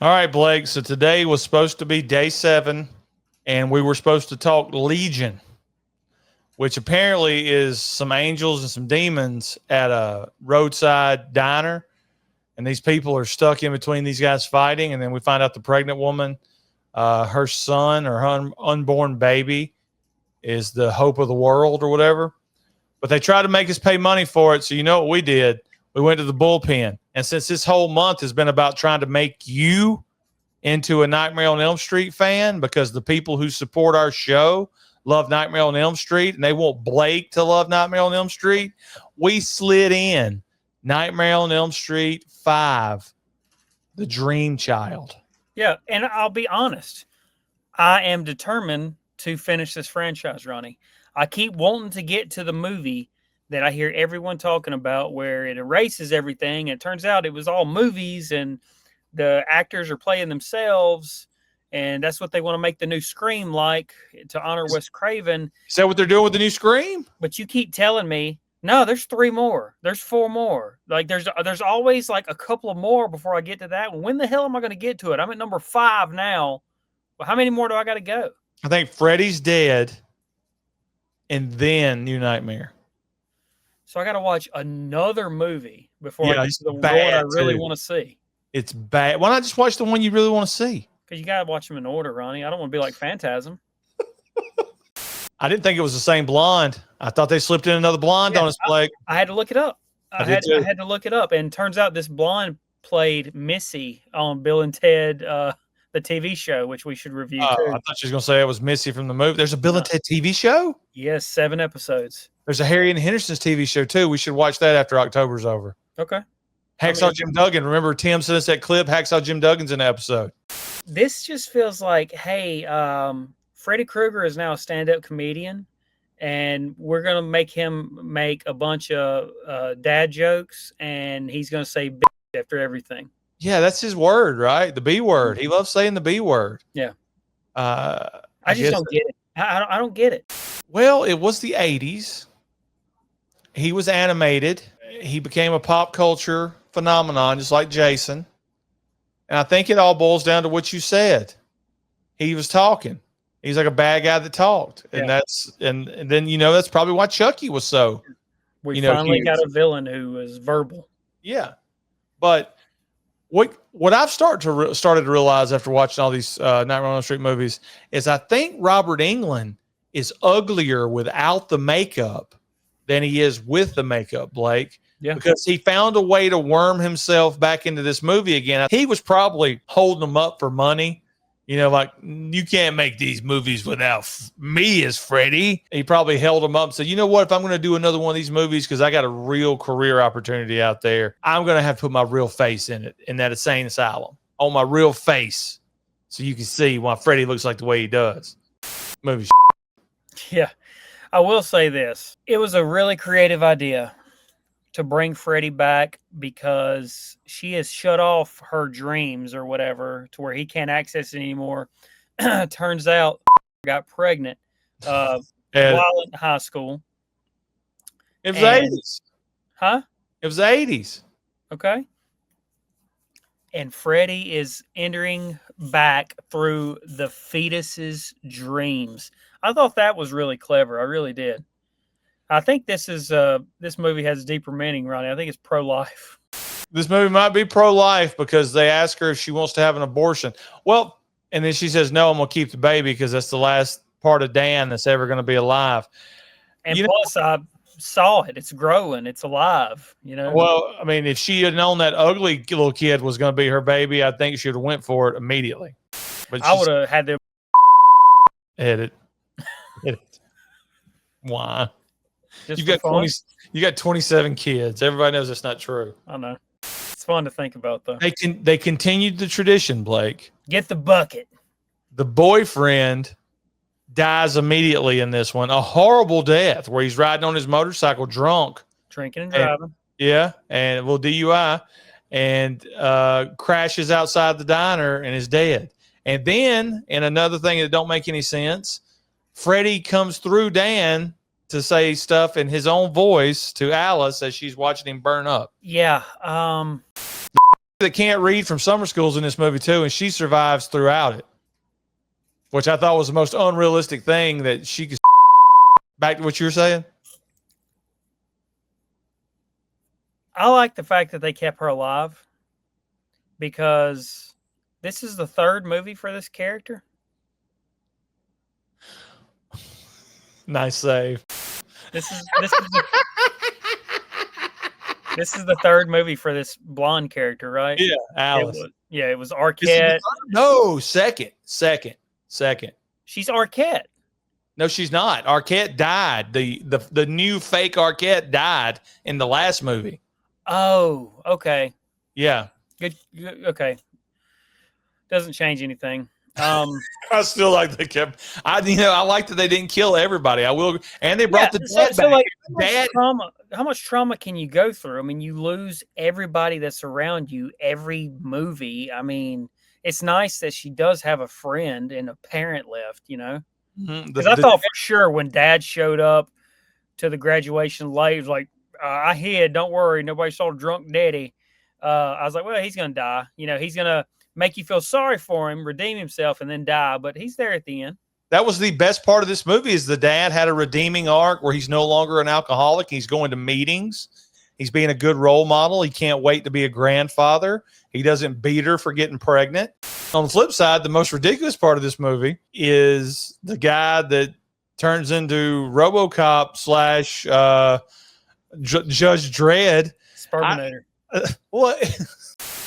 All right, Blake. So today was supposed to be day 7, and we were supposed to talk Legion, which apparently is some angels and some demons at a roadside diner. And these people are stuck in between these guys fighting. And then we find out the pregnant woman, her son or her unborn baby is the hope of the world or whatever. But they tried to make us pay money for it. So you know what we did? We went to the bullpen. And since this whole month has been about trying to make you into a Nightmare on Elm Street fan, because the people who support our show love Nightmare on Elm Street and they want Blake to love Nightmare on Elm Street, we slid in Nightmare on Elm Street 5, The Dream Child. Yeah, and I'll be honest. I am determined to finish this franchise, Ronnie. I keep wanting to get to the movie that I hear everyone talking about where it erases everything. And it turns out it was all movies and the actors are playing themselves. And that's what they want to make the new Scream like, to honor Wes Craven. Is that what they're doing with the new Scream? But you keep telling me, no, there's 3 more. There's 4 more. Like there's always like a couple of more before I get to that one. When the hell am I going to get to it? I'm at number 5 now. Well, how many more do I got to go? I think Freddy's dead and then New Nightmare. So I got to watch another movie before I get to the one I really want to see. It's bad. Why not just watch the one you really want to see? Because you got to watch them in order, Ronnie. I don't want to be like Phantasm. I didn't think it was the same blonde. I thought they slipped in another blonde on us, Blake. I had to look it up. I had to look it up. And turns out this blonde played Missy on Bill and Ted, the TV show, which we should review too. I thought she was going to say it was Missy from the movie. There's a Bill and Ted TV show? Yes, 7 episodes. There's a Harry and Henderson's TV show too. We should watch that after October's over. Okay. Hacksaw Jim Duggan. Remember Tim sent us that clip? Hacksaw Jim Duggan's in the episode. This just feels like, hey, Freddy Krueger is now a stand-up comedian, and we're going to make him make a bunch of dad jokes, and he's going to say bitch after everything. Yeah, that's his word, right? The B word. He loves saying the B word. Yeah. I just don't get it. I don't get it. Well, it was the 80s. He was animated. He became a pop culture phenomenon, just like Jason. And I think it all boils down to what you said. He was talking. He's like a bad guy that talked. And and then, that's probably why Chucky was so. We finally got a villain who was verbal. Yeah. But what I've started to realize after watching all these Nightmare on Elm Street movies is I think Robert Englund is uglier without the makeup than he is with the makeup, Blake. Yeah. Because he found a way to worm himself back into this movie again. He was probably holding them up for money. Like, you can't make these movies without me as Freddy. He probably held them up and said, you know what? If I'm going to do another one of these movies, because I got a real career opportunity out there, I'm going to have to put my real face in it, in that insane asylum, on my real face, so you can see why Freddy looks like the way he does. Movie. Yeah. I will say this. It was a really creative idea to bring Freddy back because she has shut off her dreams or whatever to where he can't access it anymore. Turns out got pregnant while in high school. It was the 80s. Huh? It was the 80s. Okay. And Freddy is entering back through the fetus's dreams. I thought that was really clever. I really did. I think this movie has deeper meaning, Ronnie. I think it's pro-life. This movie might be pro-life because they ask her if she wants to have an abortion. Well, and then she says, no, I'm going to keep the baby because that's the last part of Dan that's ever going to be alive. And plus, I saw it. It's growing. It's alive. Well, I mean, if she had known that ugly little kid was going to be her baby, I think she would have went for it immediately. But I would have had to edit. Why? You got 27 kids. Everybody knows that's not true. I know. It's fun to think about, though. They continued the tradition, Blake. Get the bucket. The boyfriend dies immediately in this one. A horrible death where he's riding on his motorcycle drunk. Drinking and driving. And a little DUI. And crashes outside the diner and is dead. And then, and another thing that don't make any sense, Freddy comes through Dan to say stuff in his own voice to Alice as she's watching him burn up. Yeah. that can't read from summer school's in this movie too, and she survives throughout it, which I thought was the most unrealistic thing that she could. Back to what you were saying. I like the fact that they kept her alive because this is the third movie for this character. Nice save. This is this is the third movie for this blonde character, right? Yeah, Alice. It was Arquette. No, second. She's Arquette. No, she's not. Arquette died. The new fake Arquette died in the last movie. Oh, okay. Yeah. Good. Okay. Doesn't change anything. I still like they kept. I like that they didn't kill everybody. I will, and they brought the dad back. Like, how much trauma can you go through? I mean, you lose everybody that's around you every movie. I mean, it's nice that she does have a friend and a parent left. Because I thought for sure when Dad showed up to the graduation late, he was like, "I hid. Don't worry, nobody saw drunk Daddy." I was like, "Well, he's gonna die. He's gonna make you feel sorry for him, redeem himself, and then die." But he's there at the end. That was the best part of this movie is the dad had a redeeming arc where he's no longer an alcoholic. He's going to meetings. He's being a good role model. He can't wait to be a grandfather. He doesn't beat her for getting pregnant. On the flip side, the most ridiculous part of this movie is the guy that turns into RoboCop / Judge Dredd. Sperminator. What?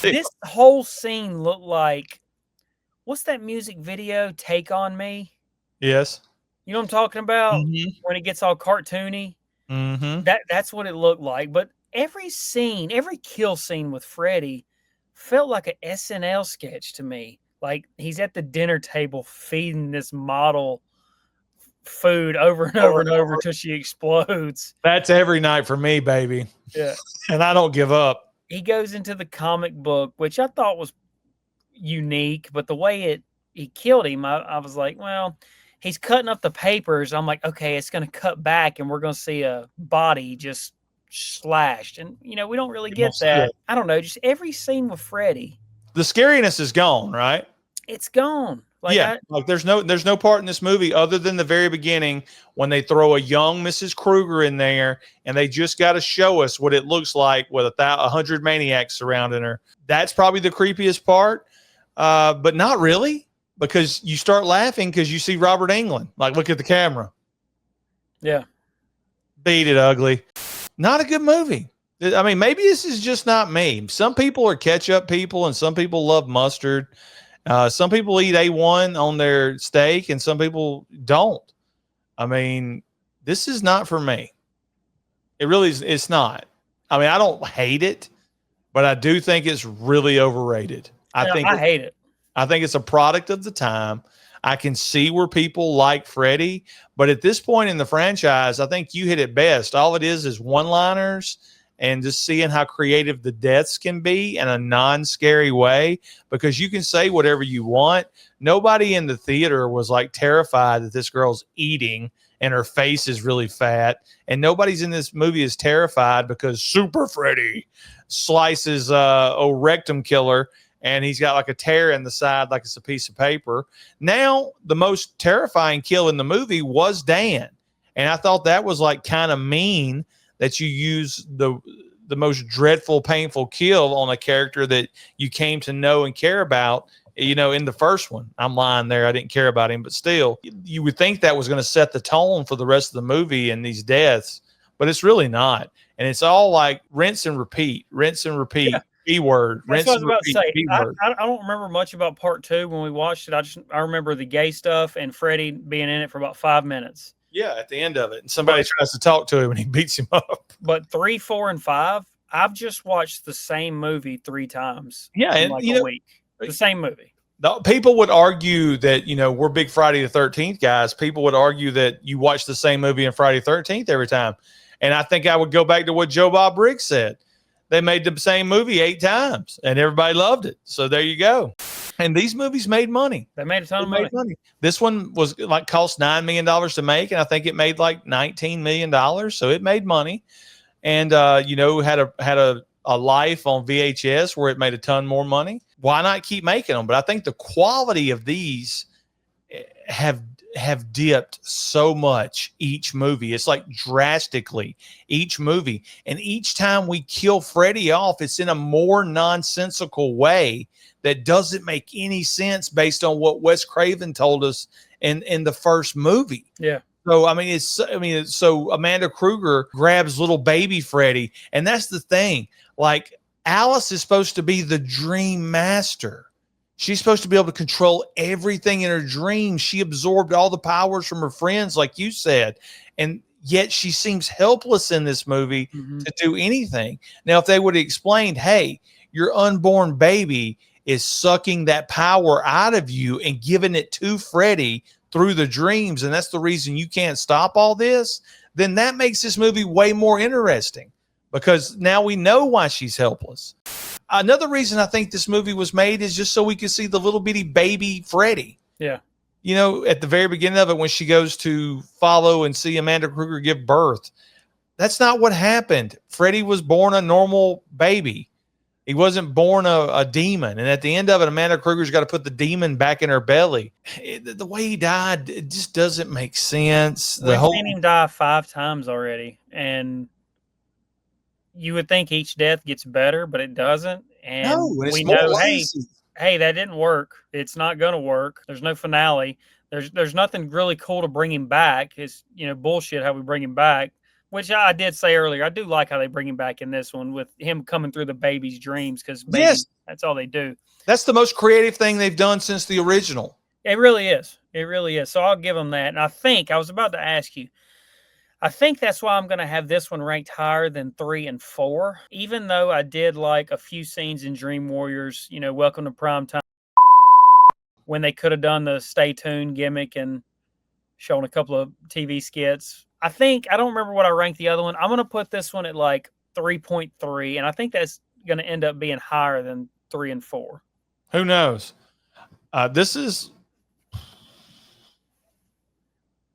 This whole scene looked like, what's that music video, Take On Me? Yes. You know what I'm talking about? Mm-hmm. When it gets all cartoony? Mm-hmm. That's what it looked like. But every scene, every kill scene with Freddy felt like an SNL sketch to me. Like he's at the dinner table feeding this model food over and over and over until she explodes. That's every night for me, baby. Yeah. And I don't give up. He goes into the comic book, which I thought was unique, but the way he killed him, I was like, well, he's cutting up the papers. I'm like, okay, it's going to cut back and we're going to see a body just slashed. And, we don't really get that. I don't know. Just every scene with Freddy. The scariness is gone, right? It's gone. Like there's no part in this movie other than the very beginning when they throw a young Mrs. Krueger in there and they just got to show us what it looks like with 100 maniacs surrounding her. That's probably the creepiest part, but not really, because you start laughing because you see Robert Englund. Like, look at the camera. Yeah. Beat it, ugly. Not a good movie. I mean, maybe this is just not me. Some people are ketchup people and some people love mustard. Some people eat A1 on their steak and some people don't. I mean, this is not for me. It really is. It's not. I mean, I don't hate it, but I do think it's really overrated. I hate it. I think it's a product of the time. I can see where people like Freddy, but at this point in the franchise, I think you hit it best. All it is one-liners and just seeing how creative the deaths can be in a non-scary way, because you can say whatever you want. Nobody in the theater was like terrified that this girl's eating and her face is really fat. And nobody's in this movie is terrified because Super Freddy slices a rectum killer and he's got like a tear in the side like it's a piece of paper. Now, the most terrifying kill in the movie was Dan. And I thought that was like kind of mean that you use the most dreadful, painful kill on a character that you came to know and care about, in the first one. I'm lying there. I didn't care about him, but still, you would think that was going to set the tone for the rest of the movie and these deaths, but it's really not. And it's all like rinse and repeat, Yeah. B-word, rinse and repeat, B-word. I don't remember much about part 2 when we watched it. I remember the gay stuff and Freddy being in it for about 5 minutes. Yeah, at the end of it. And somebody tries to talk to him and he beats him up. But 3, 4, and 5, I've just watched the same movie 3 times. Yeah, in like a week. The same movie. People would argue that, we're big Friday the 13th guys. People would argue that you watch the same movie in Friday the 13th every time. And I think I would go back to what Joe Bob Briggs said. They made the same movie 8 times and everybody loved it. So there you go. And these movies made money. They made a ton of money. This one was cost $9 million to make. And I think it made like $19 million. So it made money. And, had a a life on VHS where it made a ton more money. Why not keep making them? But I think the quality of these have dipped so much each movie. It's like drastically each movie. And each time we kill Freddy off, it's in a more nonsensical way that doesn't make any sense based on what Wes Craven told us in the first movie. Yeah. So so Amanda Kruger grabs little baby Freddy, and that's the thing. Like, Alice is supposed to be the dream master. She's supposed to be able to control everything in her dreams. She absorbed all the powers from her friends, like you said, and yet she seems helpless in this movie to do anything. Now, if they would have explained, hey, your unborn baby is sucking that power out of you and giving it to Freddy through the dreams, and that's the reason you can't stop all this, then that makes this movie way more interesting, because now we know why she's helpless. Another reason I think this movie was made is just so we could see the little bitty baby Freddy. Yeah. You know, at the very beginning of it, when she goes to follow and see Amanda Kruger give birth, that's not what happened. Freddy was born a normal baby. He wasn't born a demon. And at the end of it, Amanda Kruger's got to put the demon back in her belly. The way he died, it just doesn't make sense. We've seen him die 5 times already. And you would think each death gets better, but it doesn't. And we know, hey, that didn't work. It's not going to work. There's no finale. There's nothing really cool to bring him back. It's, bullshit how we bring him back. Which I did say earlier, I do like how they bring him back in this one with him coming through the baby's dreams, because that's all they do. That's the most creative thing they've done since the original. It really is. It really is. So I'll give them that. And I was about to ask you, I think that's why I'm going to have this one ranked higher than 3 and 4, even though I did like a few scenes in Dream Warriors, Welcome to Primetime, when they could have done the Stay Tuned gimmick and shown a couple of TV skits. I don't remember what I ranked the other one. I'm going to put this one at like 3.3, and I think that's going to end up being higher than 3 and 4. Who knows? This is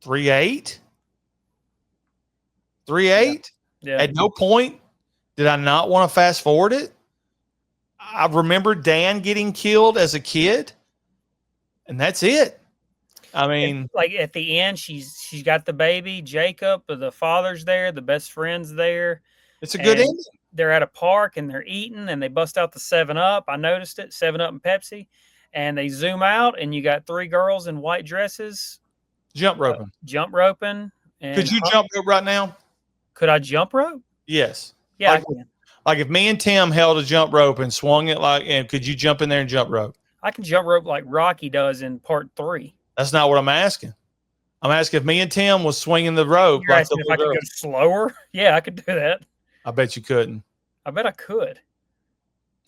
3.8. 3.8. Yeah. At no point did I not want to fast forward it. I remember Dan getting killed as a kid, and that's it. I mean, like at the end, she's got the baby, Jacob, the father's there, the best friend's there. It's a good ending. They're at a park and they're eating, and they bust out the 7-Up. I noticed it, 7-Up and Pepsi, and they zoom out, and you got 3 girls in white dresses jump roping. And could you jump rope right now? Could I jump rope? Yes. Yeah, I can. Like if me and Tim held a jump rope and swung it and could you jump in there and jump rope? I can jump rope like Rocky does in part 3. That's not what I'm asking. I'm asking if me and Tim was swinging the rope. You're asking if I could go slower? Yeah, I could do that. I bet you couldn't. I bet I could.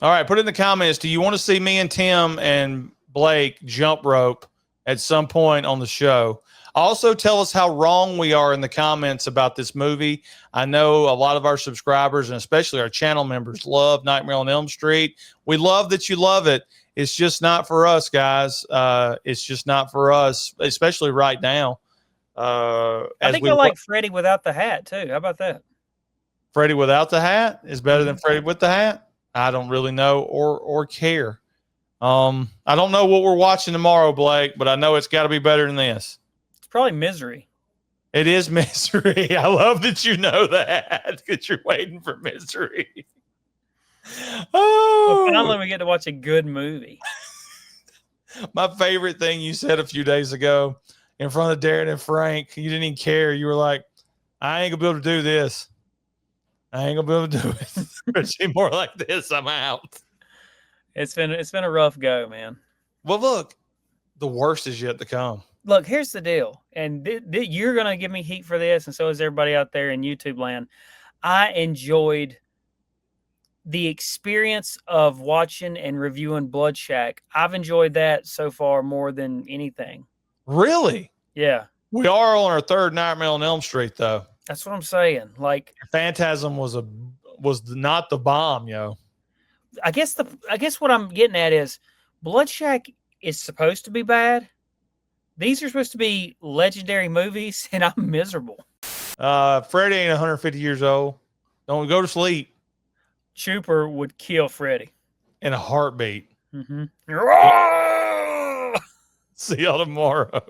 All right, put it in the comments. Do you want to see me and Tim and Blake jump rope at some point on the show? Also, tell us how wrong we are in the comments about this movie. I know a lot of our subscribers, and especially our channel members, love Nightmare on Elm Street. We love that you love it. It's just not for us, guys. It's just not for us, especially right now. I think I like Freddy without the hat, too. How about that? Freddy without the hat is better than Freddy with the hat? I don't really know or care. I don't know what we're watching tomorrow, Blake, but I know it's got to be better than this. It's probably Misery. It is Misery. I love that you know that, because you're waiting for Misery. Oh, well, finally we get to watch a good movie. My favorite thing you said a few days ago in front of Darren and Frank, you didn't even care. You were like, I ain't gonna be able to do this. I ain't gonna be able to do it. Especially more like this, I'm out. It's been a rough go, man. Well, look, the worst is yet to come. Look, here's the deal, and you're gonna give me heat for this, and so is everybody out there in YouTube land. I enjoyed the experience of watching and reviewing Blood Shack. I've enjoyed that so far more than anything. Really? Yeah. We are on our 3rd Nightmare on Elm Street, though. That's what I'm saying. Like, Phantasm was not the bomb, yo. I guess what I'm getting at is Blood Shack is supposed to be bad. These are supposed to be legendary movies, and I'm miserable. Freddy ain't 150 years old. Don't go to sleep. Trooper would kill Freddy. in a heartbeat. Mm-hmm. See y'all tomorrow.